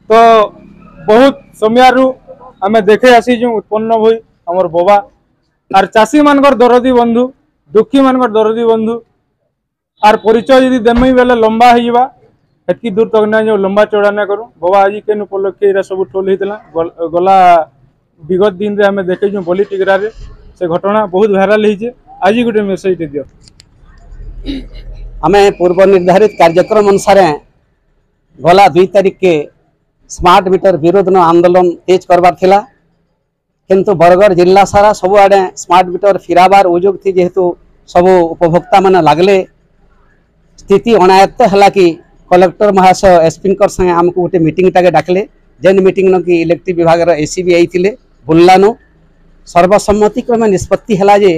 तो बहुत समय आम देखे आसीचु उत्पन्न हुई आमर बोबा आर चाषी मानकर दरदी बंधु दुखी मानकर दरदी बंधु आर परिचय यदि देमी बेले लंबा होगा एतकी दूर तक ना जो लंबा चौड़ा ना करूँ बाबा आज केन उपलक्षे ये सब टोल होता गला विगत दिन रे आम देखे बोली टिगरा से घटना बहुत भाइराल होती आज गोटे मेसेज दियो आम पूर्व निर्धारित कार्यक्रम अनुसार गला 2 तारीख के स्मार्ट मीटर विरोध आंदोलन तेज करवार थिला किंतु बरगढ़ जिला सारा सबुआड़े स्मार्ट मीटर फिराबार उद्योग थी जेहेतु सब उपभोक्ता मान लगले स्थिति अनायत्त है कि कलेक्टर महाशय एसपी संगे आमको गोटे मीटिंग टाके डाकले जेन मीटिंग न कि इलेक्ट्रिक विभाग एसीबी आईथिले बुल्लानो सर्वसम्मति क्रमे निष्पत्ति है जे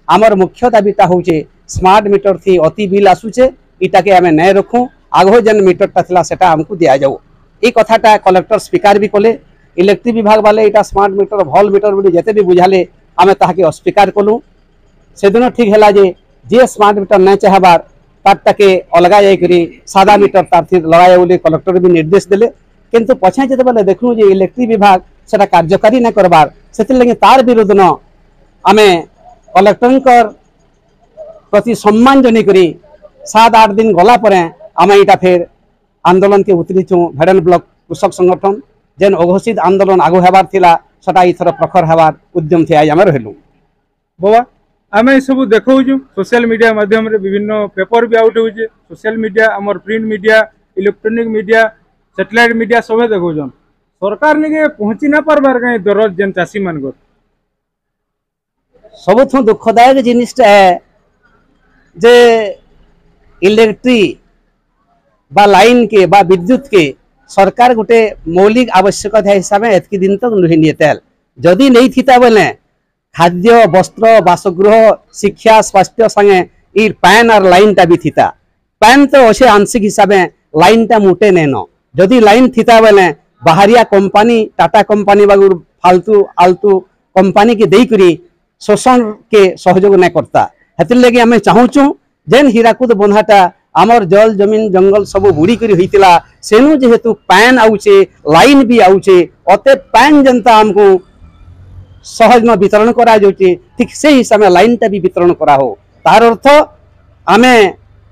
आमर मुख्य दाबीटा होचे स्मार्ट मीटर थी अति बिल आसुचे इटा के आम नहीं रखूँ आगो जेन मीटरटा थिला सेटा आमको दिया जाऊ ये कथाटा कलेक्टर स्वीकार भी कले इलेक्ट्रिक विभाग वाले इटा स्मार्ट मीटर भल मीटर बोली जेते भी बुझाले आम ताके अस्वीकार कलु से दिन ठीक है जे स्मार्ट मीटर नहीं चाहबार तारटाके अलग जाकरी सादा मीटर तार लगाए बोली कलेक्टर भी निर्देश देले किंतु पछे जो बेले देखूँ जे इलेक्ट्रिक विभाग से कार्यकारी नहीं करबार से लगे तार विरोध न आम कलेक्टर प्रति सम्मान जनी करी 7-8 दिन गला पर आम यहाँ फिर आंदोलन के उतरीचु भेड़न ब्लॉक कृषक संगठन जेन अघोषित आंदोलन आगो हेबार थिला सटा इथर प्रखर हेबार उद्यम थी आज आम रहलु बाबा आम ये सब देखु सोशल मीडिया माध्यम रे विभिन्न पेपर भी आउट होचे सोशल मीडिया आमर print media electronic media satellite media सब देखुन सरकार निके पहुंची ना पारबार कहीं दरद जेन चाषी मान सबुठ दुखदायक जिनिसटा है जे इलेक्ट्रिक बा लाइन के बा विद्युत के सरकार गोटे मौलिक आवश्यकता हिसाब से एतकी दिन तक नुही नियतेल जदि नहीं थिता बोले खाद्य वस्त्र बासगृह शिक्षा स्वास्थ्य संगे ई पैन और लाइन टा भी थिता पैन तो अच्छे आंशिक हिसाब से लाइन टा मुटे नहीं न जदि लाइन थिता बोले बाहरिया कंपनी टाटा कंपनी बागुर फालतू आलतू कंपनी के देकरी शोषण के सहयोग नहीं करता हेतिर लगे आम चाहूँ जेन हीराकुद बंधाटा आमर जल जमीन जंगल सब बुड़ी करी होइतिला सेनु जेहेतु पैन आउचे लाइन भी आउचे अते पैन जनता हमको सहज न वितरण करा जाउचे ठीक से हिसाब लाइन टा भी वितरण करा हो तार अर्थ आमे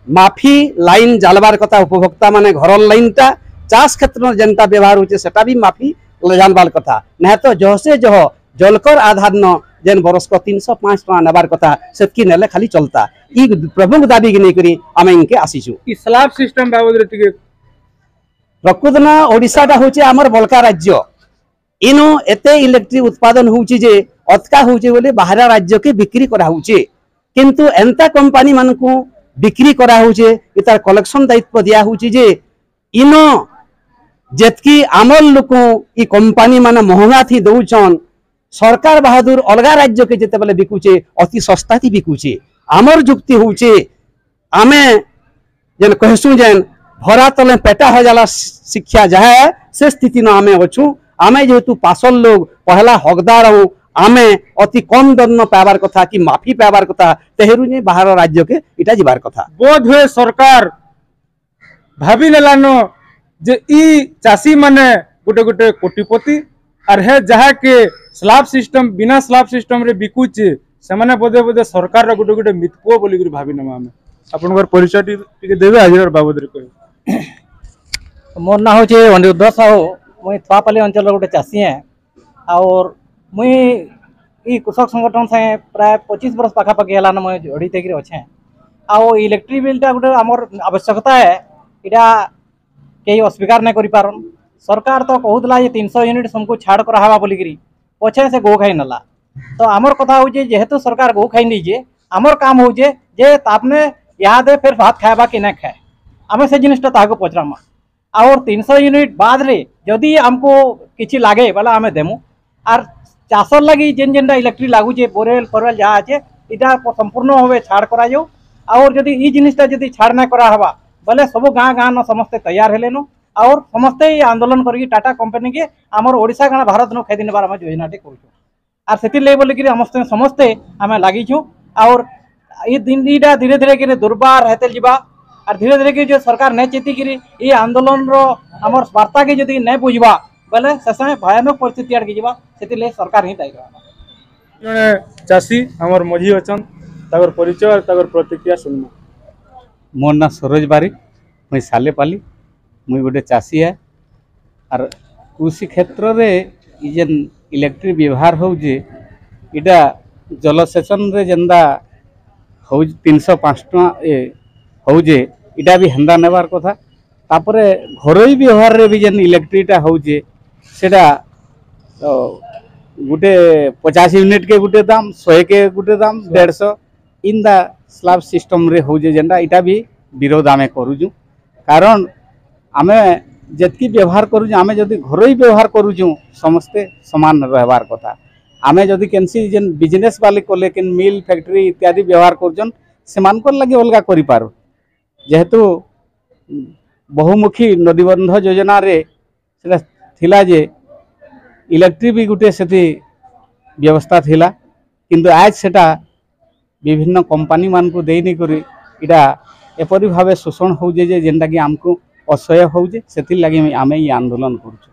माफी लाइन जालबार कथा उपभोक्ता माने घर लाइन टा चाष क्षेत्र जनता व्यवहार होचे सेटा भी माफी जानबार कथा ना तो जह से जह जलकर आधार न जेन बरस को 305 टका नबार कथा सेतकी नेले खाली चलता ई प्रमुख दाबी के नहीं आम इनके आसीचु स्लैब सिस्टम बाबद रे टिके प्रकृतना ओडिशाटा होचे आमर बलका राज्य इनो एते इलेक्ट्रिक उत्पादन होउची जे अतका होउचे बोले बाहर राज्य के बिक्री करा होउचे किंतु एंता कंपनी मानकू बिक्री करा होउचे इतार कलेक्शन दायित्व दिया होउची जे इनो जेतकी आमर लोक ई कंपनी माने महंगा थी दउछन सरकार बहादुर अलग राज्य के जिते बेले बिकुचे अति सस्ता थी बिकुचे आमर जुक्ति होउचे आमे जेन कहसु जेन भरा तले पेटा हो जाला शिक्षा जाए से स्थिति न आमे अछु आमे जेहेतु पासल लोग पहला हकदार हो आमे अति कम दंड पाबार कथा कि माफी पाबार कथा तेहरू जे बाहर राज्य के इटा जिबार कथा बोध हुए सरकार भाभी नेलानो जे ई चासी माने गोटे गोटे कोटिपति और है जहा के स्लैब सिस्टम बिना स्लैब सिस्टम रे बिकुचे से माने बोधे बोधे सरकार रा गोटे गोटे मितपुओ बोली करी भाभी नमा आमे आपनकर परिचय टिके देबे हाजिर बाबद रे कहि मोर ना होचे अनिरुद्ध साहू मुई थुआपाली अंचल गोटे चाषी है और मुई ई कृषक संगठन से प्राय 25 वर्ष पाखापाखि है मुई जड़ित अच्छे आउ इलेक्ट्रिक बिलटा गोटे आमर आवश्यकता है इटा कहीं अस्वीकार नहीं करें सरकार तो कहूला 300 यूनिट सबको छाड़ करावा बोलिकी पछे से गो खाई नाला तो आमर कथा हो जेहेतु सरकार गो खाई नहीं आमर काम हो जे आपने याद फिर भात खाएबा कि नहीं खाए आम से जिनटा ताको पचरामा और 300 यूनिट बाद रे जदि आमको किसी लगे बोला आम देमु आर चाषर लगी जेन जेनटा इलेक्ट्रिक लगुचे बोरेल फोरवेल जहाँ अच्छे इटा संपूर्ण भाव छाड़ करा और जदि ई जिनिसटा जदि छाड़ ना करा हवा बोले सब गाँ गाँ न समस्ते तैयार हेलेनु और समस्ते आंदोलन करके टाटा कंपनी के आमर ओडिशा गाँव भारत नु खेदी नेबार आम योजनाटे कर से बोलिकी समस्ते आम लगिछुँ और ये दिन धीरे धीरे के दुर्बार हेते जीवा और धीरे धीरे कि जो सरकार नहीं चेतिक ये आंदोलन रो हमर वार्ता के जदि नहीं बुझवा बोले से समय भयानक परिस्थिति आड़ के से सरकार ही दायी रहा जड़े चाषी आमर मझी अच्छा परिचय और प्रतिक्रिया सुनना। मोर ना सरोज बारिक मुई सालेपाली मुई गोटे चाषी है और कृषि क्षेत्र रे जेन इलेक्ट्रिक व्यवहार होजे इटा जलसेचन रे जेंदा हो 305 टका होजे इटा भी हेंदा नेबार कथा तापरे घरोई व्यवहार रे भी जेन इलेक्ट्रिकटा होजे सेटा गोटे 50 यूनिट के गोटे दाम 100 के गोटे दाम 150 इन द स्लैब सिस्टम रे होजे जेंदा इटा भी विरोध आमे करूजु कारण आमे जतकी व्यवहार करूँ आमे जदि घरोई व्यवहार करूँ समस्ते समान रहबार कथा आमे जदि केनसी जेन बिजनेस वाले कोले केन मिल फैक्ट्री इत्यादि व्यवहार करजन सेमानकर लगे अलगा करि पारो जेहेतु बहुमुखी नदीबंध योजना रे सेटा थिला जे इलेक्ट्रिक भी गुटे सेठी व्यवस्था थिला किंतु आज सेटा विभिन्न कंपनी मान को देनी करी इटा एपरी भावे शोषण होजे जे जेनटा कि हमको असह्य होजे सेति लागि आमे ये आंदोलन करूछु।